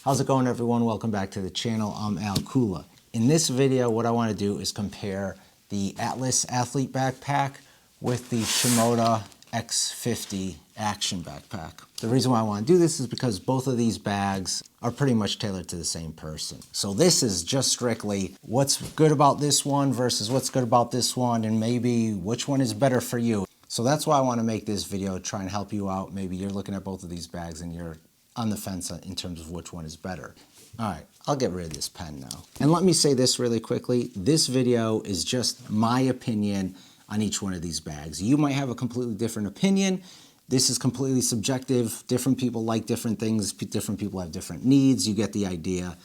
How's it going, everyone? Welcome back to the channel. I'm Al Kula. In this video, what I want to do is compare the Atlas Athlete Backpack with the Shimoda X50 Action Backpack. The reason why I want to do this is because both of these bags are pretty much tailored to the same person. So this is just strictly what's good about this one versus what's good about this one, and maybe which one is better for you. So that's why I want to make this video, try and help you out. Maybe you're looking at both of these bags and you're on the fence in terms of which one is better. All right, I'll get rid of this pen now. And let me say this really quickly. This video is just my opinion on each one of these bags. You might have a completely different opinion. This is completely subjective. Different people like different things. Different people have different needs. You get the idea.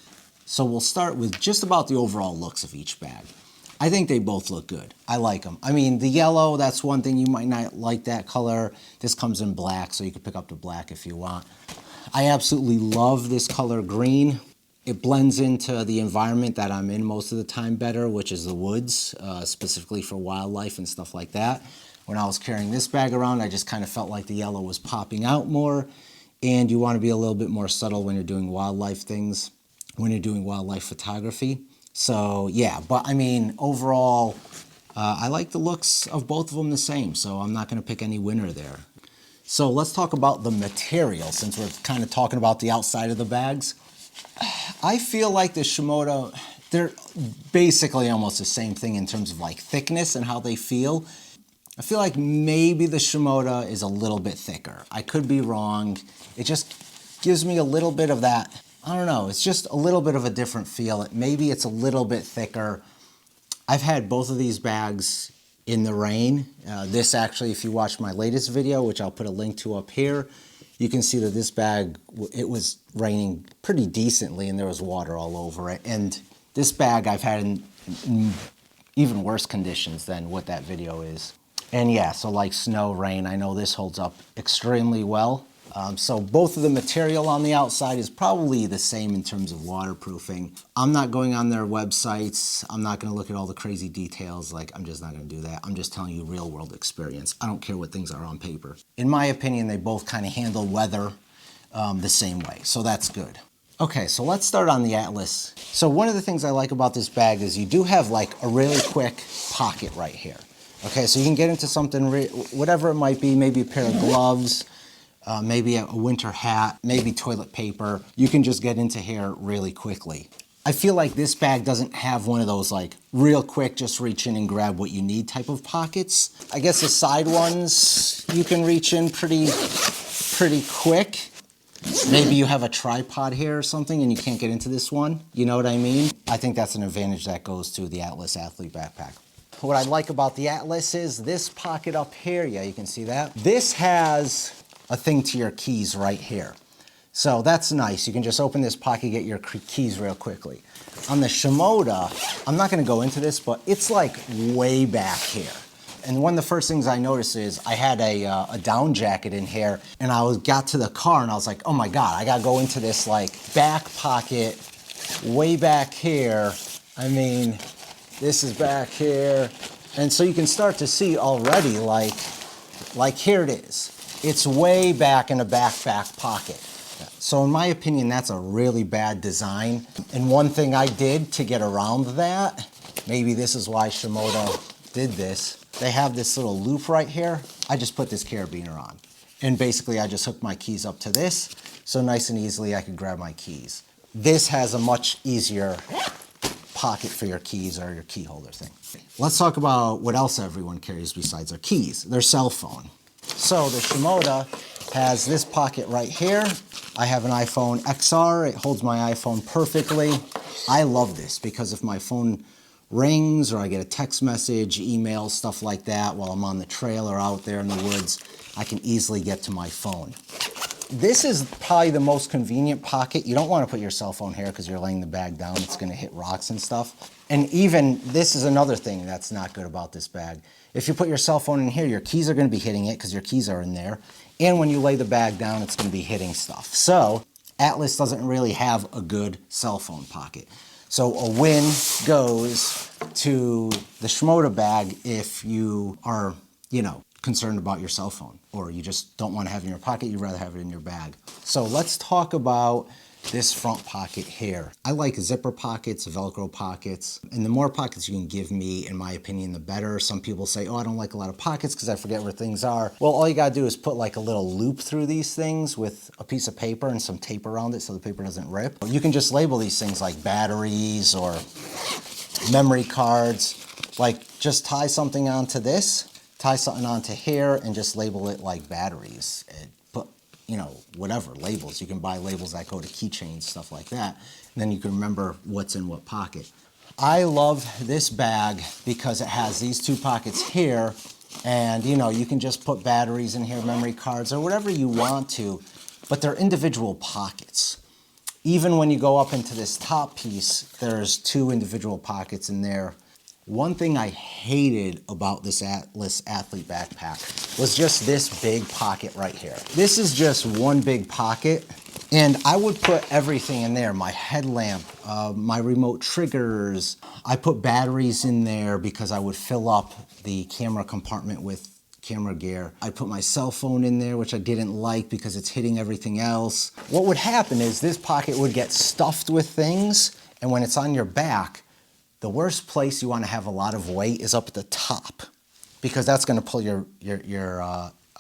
So we'll start with just about the overall looks of each bag. I think they both look good. I like them. I mean, the yellow, that's one thing. You might not like that color. This comes in black, so you can pick up the black if you want. I absolutely love this color green. It blends into the environment that I'm in most of the time better, which is the woods, specifically for wildlife and stuff like that. When I was carrying this bag around, I just kind of felt like the yellow was popping out more, and you want to be a little bit more subtle when you're doing wildlife things, when you're doing wildlife photography. So yeah, but I mean, overall, I like the looks of both of them the same, so I'm not going to pick any winner there. So let's talk about the material, since we're kind of talking about the outside of the bags. I feel like the Shimoda, they're basically almost the same thing in terms of like thickness and how they feel. I feel like maybe the Shimoda is a little bit thicker. I could be wrong. It just gives me a little bit of that, I don't know, it's just a little bit of a different feel. Maybe it's a little bit thicker. I've had both of these bags in the rain. This actually, if you watch my latest video, which I'll put a link to up here, you can see that this bag, it was raining pretty decently and there was water all over it. And this bag I've had in even worse conditions than what that video is. And yeah, so like snow, rain, I know this holds up extremely well. So both of the material on the outside is probably the same in terms of waterproofing. I'm not going on their websites. I'm not going to look at all the crazy details. Like, I'm just not going to do that. I'm just telling you real world experience. I don't care what things are on paper. In my opinion, they both kind of handle weather the same way. So that's good. Okay, so let's start on the Atlas. So one of the things I like about this bag is you do have like a really quick pocket right here. Okay, so you can get into something, whatever it might be, maybe a pair of gloves, maybe a winter hat, maybe toilet paper. You can just get into here really quickly. I feel like this bag doesn't have one of those like real quick, just reach in and grab what you need type of pockets. I guess the side ones, you can reach in pretty quick. Maybe you have a tripod here or something and you can't get into this one. You know what I mean? I think that's an advantage that goes to the Atlas Athlete Backpack. What I like about the Atlas is this pocket up here. Yeah, you can see that. This has a thing to your keys right here. So that's nice. You can just open this pocket, get your keys real quickly. On the Shimoda, I'm not gonna go into this, but it's like way back here. And one of the first things I noticed is I had a down jacket in here, and I got to the car and I was like, oh my God, I gotta go into this like back pocket way back here. I mean, this is back here. And so you can start to see already like here it is. It's way back in a back pocket. So in my opinion, that's a really bad design. And one thing I did to get around that, maybe this is why Shimoda did this, they have this little loop right here. I just put this carabiner on. And basically I just hooked my keys up to this, so nice and easily I could grab my keys. This has a much easier pocket for your keys or your key holder thing. Let's talk about what else everyone carries besides their keys, their cell phone. So the Shimoda has this pocket right here. I have an iPhone XR. It holds my iPhone perfectly. I love this because if my phone rings or I get a text message, email, stuff like that while I'm on the trail or out there in the woods, I can easily get to my phone. This is probably the most convenient pocket. You don't want to put your cell phone here because you're laying the bag down. It's going to hit rocks and stuff. And even this is another thing that's not good about this bag. If you put your cell phone in here, your keys are going to be hitting it because your keys are in there. And when you lay the bag down, it's going to be hitting stuff. So Atlas doesn't really have a good cell phone pocket. So a win goes to the Shimoda bag if you are, you know, concerned about your cell phone, or you just don't want to have it in your pocket, you'd rather have it in your bag. So let's talk about this front pocket here. I like zipper pockets, Velcro pockets, and the more pockets you can give me, in my opinion, the better. Some people say, oh, I don't like a lot of pockets because I forget where things are. Well, all you gotta do is put like a little loop through these things with a piece of paper and some tape around it so the paper doesn't rip. You can just label these things like batteries or memory cards. Like, just tie something onto this, tie something onto here, and just label it like batteries. And put, you know, whatever labels. You can buy labels that go to keychains, stuff like that. And then you can remember what's in what pocket. I love this bag because it has these two pockets here, and you know, you can just put batteries in here, memory cards, or whatever you want to, but they're individual pockets. Even when you go up into this top piece, there's two individual pockets in there. One thing I hated about this Atlas athlete backpack was just this big pocket right here. This is just one big pocket, and I would put everything in there, my headlamp, my remote triggers. I put batteries in there because I would fill up the camera compartment with camera gear. I put my cell phone in there, which I didn't like because it's hitting everything else. What would happen is this pocket would get stuffed with things, and when it's on your back, the worst place you want to have a lot of weight is up at the top, because that's going to pull your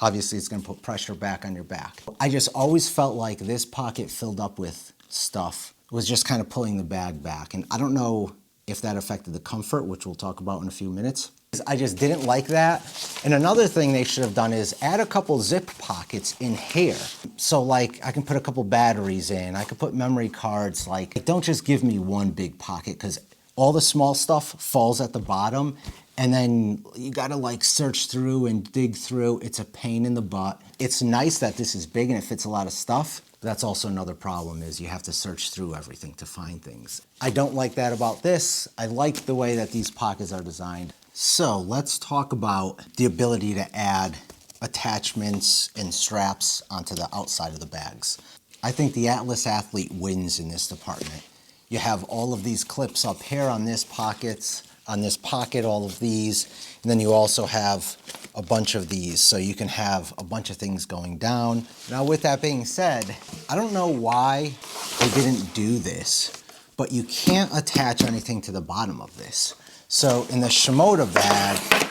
obviously it's going to put pressure back on your back. I just always felt like this pocket filled up with stuff was just kind of pulling the bag back, and I don't know if that affected the comfort, which we'll talk about in a few minutes. I just didn't like that. And another thing they should have done is add a couple zip pockets in here. So like I can put a couple batteries in, I could put memory cards. Like, don't just give me one big pocket, because all the small stuff falls at the bottom, and then you gotta like search through and dig through. It's a pain in the butt. It's nice that this is big and it fits a lot of stuff. But that's also another problem, is you have to search through everything to find things. I don't like that about this. I like the way that these pockets are designed. So let's talk about the ability to add attachments and straps onto the outside of the bags. I think the Atlas Athlete wins in this department. You have all of these clips up here on this pocket, all of these, and then you also have a bunch of these, so you can have a bunch of things going down. Now, with that being said, I don't know why they didn't do this, but you can't attach anything to the bottom of this. So in the Shimoda bag,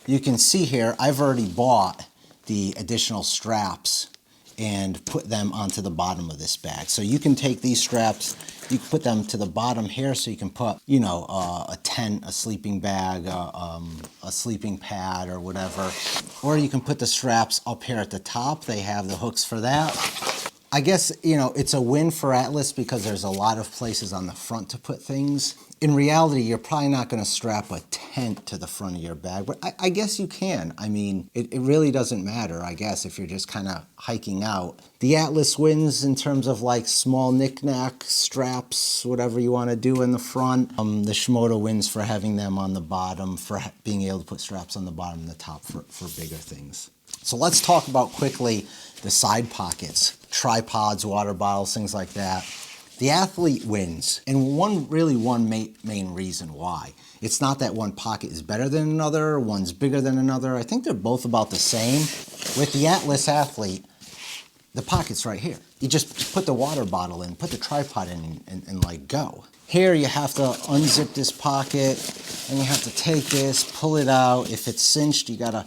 you can see here, I've already bought the additional straps and put them onto the bottom of this bag. So you can take these straps, you can put them to the bottom here, so you can put, you know, a tent, a sleeping bag, a sleeping pad or whatever. Or you can put the straps up here at the top. They have the hooks for that. I guess, you know, it's a win for Atlas because there's a lot of places on the front to put things. In reality, you're probably not going to strap a tent to the front of your bag, but I guess you can. I mean, it really doesn't matter, I guess, if you're just kind of hiking out. The Atlas wins in terms of like small knick-knack straps, whatever you want to do in the front. The Shimoda wins for having them on the bottom, for being able to put straps on the bottom and the top for bigger things. So let's talk about quickly the side pockets, tripods, water bottles, things like that. The Athlete wins, and one main reason why. It's not that one pocket is better than another, one's bigger than another. I think they're both about the same. With the Atlas Athlete, the pocket's right here. You just put the water bottle in, put the tripod in, and like go. Here you have to unzip this pocket, and you have to take this, pull it out. If it's cinched, you gotta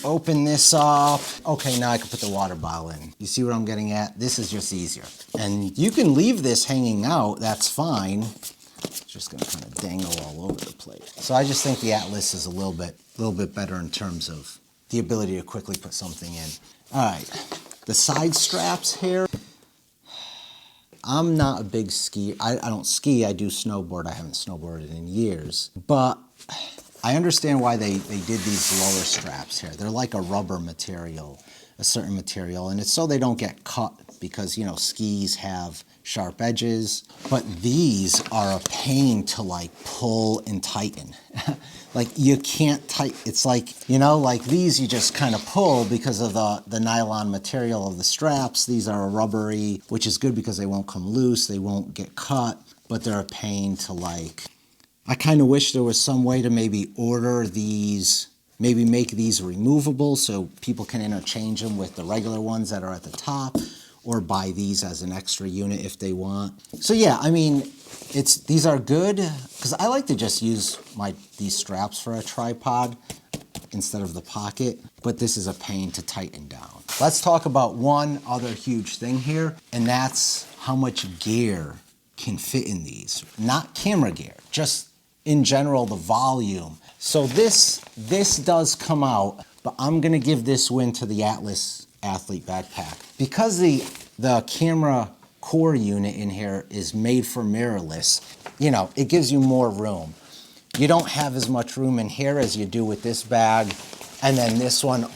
open this up. Okay, now I can put the water bottle in. You see what I'm getting at? This is just easier. And you can leave this hanging out, that's fine. It's just gonna kind of dangle all over the place. So I just think the Atlas is a little bit better in terms of the ability to quickly put something in. All right, the side straps here. I'm not a big skier. I don't ski, I do snowboard. I haven't snowboarded in years. But I understand why they did these lower straps here. They're like a rubber material, a certain material, and it's so they don't get cut because, you know, skis have sharp edges. But these are a pain to like pull and tighten. Like you can't tighten, it's like, you know, like these you just kind of pull because of the nylon material of the straps. These are rubbery, which is good because they won't come loose, they won't get cut, but they're a pain to like. I kind of wish there was some way to maybe order these, maybe make these removable so people can interchange them with the regular ones that are at the top. or buy these as an extra unit if they want. So yeah, I mean, these are good because I like to just use these straps for a tripod instead of the pocket, but this is a pain to tighten down. Let's talk about one other huge thing here, and that's how much gear can fit in these. Not camera gear, just in general, the volume. So this does come out, but I'm gonna give this win to the Atlas Athlete Backpack. Because the camera core unit in here is made for mirrorless, you know, it gives you more room. You don't have as much room in here as you do with this bag. And then this one,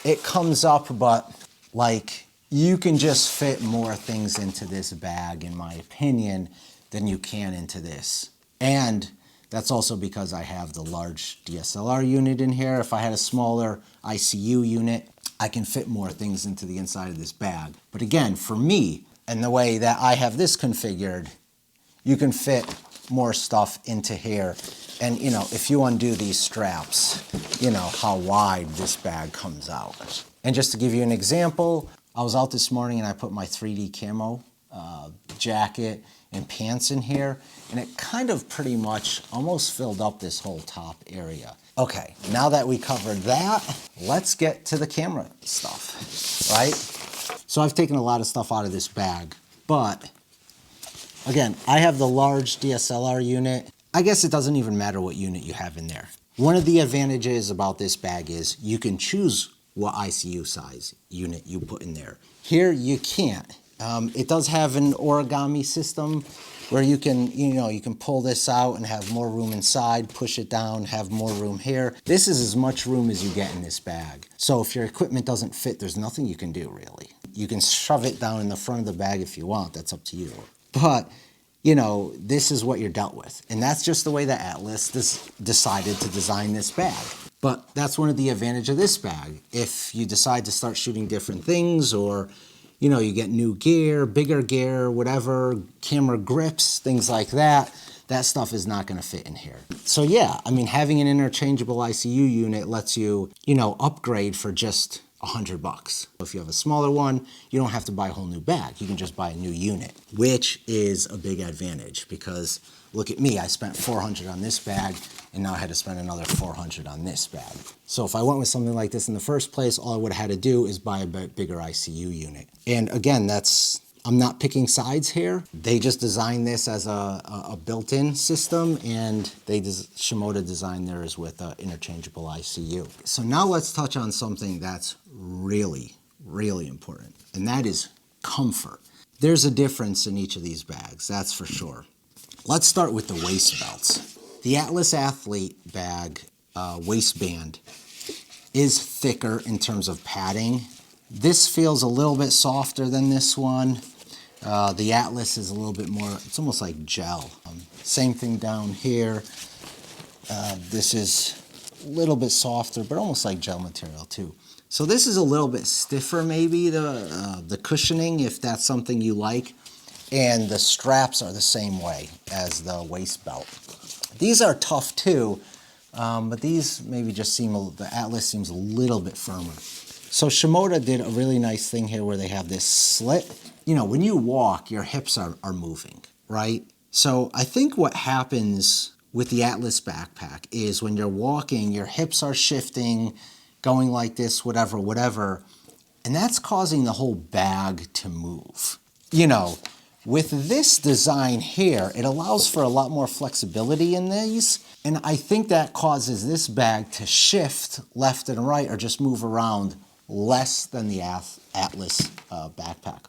it comes up, but like you can just fit more things into this bag, in my opinion, than you can into this. And that's also because I have the large DSLR unit in here. If I had a smaller ICU unit, I can fit more things into the inside of this bag. But again, for me, and the way that I have this configured, you can fit more stuff into here. And you know, if you undo these straps, you know how wide this bag comes out. And just to give you an example, I was out this morning and I put my 3D camo jacket and pants in here, and it kind of pretty much almost filled up this whole top area. Okay, now that we covered that, let's get to the camera stuff, right? So I've taken a lot of stuff out of this bag, but again, I have the large DSLR unit. I guess it doesn't even matter what unit you have in there. One of the advantages about this bag is you can choose what ICU size unit you put in there. Here you can't. It does have an origami system where you can, you can pull this out and have more room inside, push it down, have more room here. This is as much room as you get in this bag. So if your equipment doesn't fit, there's nothing you can do really. You can shove it down in the front of the bag if you want, that's up to you. But, this is what you're dealt with. And that's just the way that Atlas decided to design this bag. But that's one of the advantages of this bag. If you decide to start shooting different things, or you get new gear, bigger gear, whatever, camera grips, things like that, that stuff is not gonna fit in here. So yeah, I mean, having an interchangeable ICU unit lets you, upgrade for just $100. If you have a smaller one, you don't have to buy a whole new bag. You can just buy a new unit, which is a big advantage because look at me, I spent $400 on this bag and now I had to spend another $400 on this bag. So if I went with something like this in the first place, all I would have had to do is buy a bigger ICU unit. And again, I'm not picking sides here. They just designed this as a built-in system, and Shimoda designed theirs with an interchangeable ICU. So now let's touch on something that's really, really important, and that is comfort. There's a difference in each of these bags, that's for sure. Let's start with the waist belts. The Atlas Athlete bag waistband is thicker in terms of padding. This feels a little bit softer than this one. The Atlas is a little bit more, it's almost like gel. Same thing down here. This is a little bit softer, but almost like gel material too. So this is a little bit stiffer maybe, the cushioning, if that's something you like. And the straps are the same way as the waist belt. These are tough too, but these maybe just the Atlas seems a little bit firmer. So Shimoda did a really nice thing here where they have this slit. When you walk, your hips are moving, right? So I think what happens with the Atlas backpack is when you're walking, your hips are shifting, going like this, whatever, and that's causing the whole bag to move. With this design here, it allows for a lot more flexibility in these, and I think that causes this bag to shift left and right or just move around less than the Atlas backpack.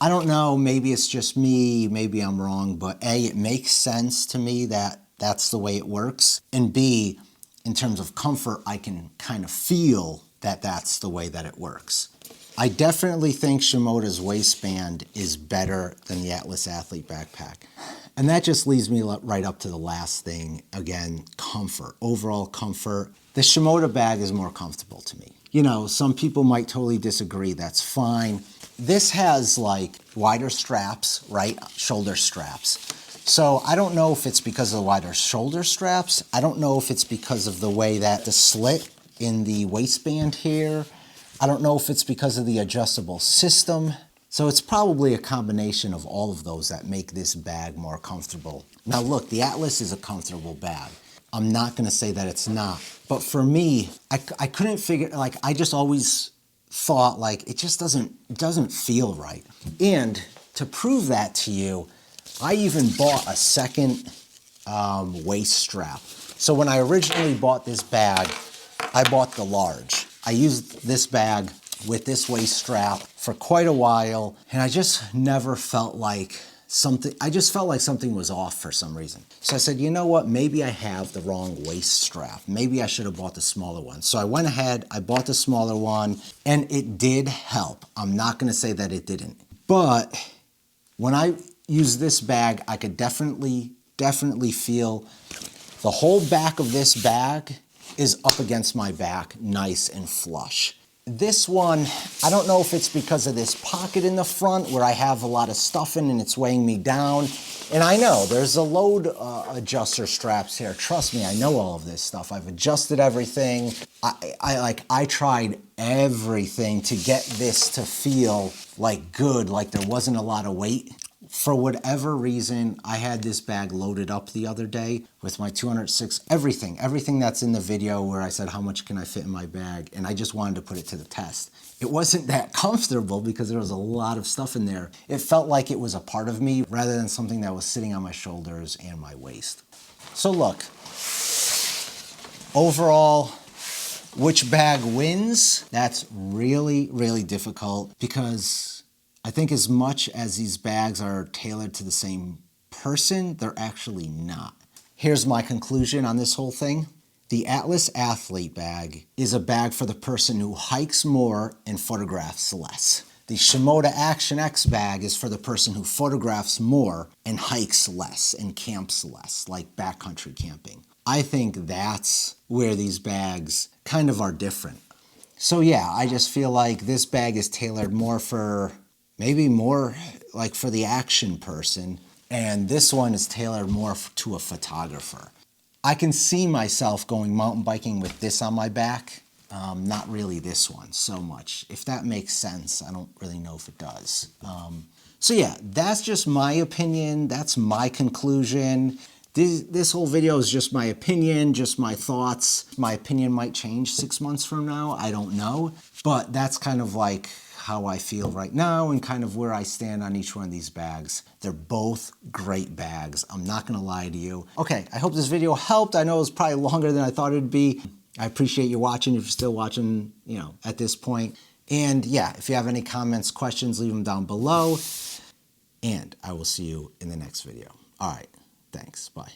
I don't know, maybe it's just me, maybe I'm wrong, but A, it makes sense to me that that's the way it works, and B, in terms of comfort, I can kind of feel that that's the way that it works. I definitely think Shimoda's waistband is better than the Atlas Athlete backpack. And that just leads me right up to the last thing, again, comfort, overall comfort. The Shimoda bag is more comfortable to me. Some people might totally disagree, that's fine. This has like wider straps, right? Shoulder straps. So I don't know if it's because of the wider shoulder straps. I don't know if it's because of the way that the slit in the waistband here. I don't know if it's because of the adjustable system. So it's probably a combination of all of those that make this bag more comfortable. Now look, the Atlas is a comfortable bag. I'm not gonna say that it's not, but for me, I couldn't figure, like, I just always thought like, it just doesn't feel right. And to prove that to you, I even bought a second waist strap. So when I originally bought this bag, I bought the large. I used this bag with this waist strap for quite a while, and I just never felt like something, I just felt like something was off for some reason. So I said, you know what, maybe I have the wrong waist strap. Maybe I should have bought the smaller one. So I went ahead, I bought the smaller one, and it did help. I'm not gonna say that it didn't. But when I used this bag, I could definitely feel the whole back of this bag is up against my back, nice and flush. This one, I don't know if it's because of this pocket in the front where I have a lot of stuff in and it's weighing me down. And I know there's a load adjuster straps here. Trust me, I know all of this stuff. I've adjusted everything. I tried everything to get this to feel like good, like there wasn't a lot of weight. For whatever reason, I had this bag loaded up the other day with my 206, everything that's in the video where I said how much can I fit in my bag, and I just wanted to put it to the test. It wasn't that comfortable because there was a lot of stuff in there. It felt like it was a part of me rather than something that was sitting on my shoulders and my waist. So look, overall, which bag wins? That's really, really difficult because I think as much as these bags are tailored to the same person, they're actually not. Here's my conclusion on this whole thing. The Atlas Athlete bag is a bag for the person who hikes more and photographs less. The Shimoda Action X bag is for the person who photographs more and hikes less and camps less, like backcountry camping. I think that's where these bags kind of are different. So yeah, I just feel like this bag is tailored more for, maybe more like for the action person, and this one is tailored more to a photographer. I can see myself going mountain biking with this on my back, not really this one so much. If that makes sense, I don't really know if it does. So yeah, that's just my opinion, that's my conclusion. This whole video is just my opinion, just my thoughts. My opinion might change 6 months from now, I don't know. But that's kind of like how I feel right now and kind of where I stand on each one of these bags. They're both great bags. I'm not gonna lie to you. Okay, I hope this video helped. I know it was probably longer than I thought it'd be. I appreciate you watching, if you're still watching, you know, at this point. And yeah, if you have any comments, questions, leave them down below. And I will see you in the next video. All right, thanks, bye.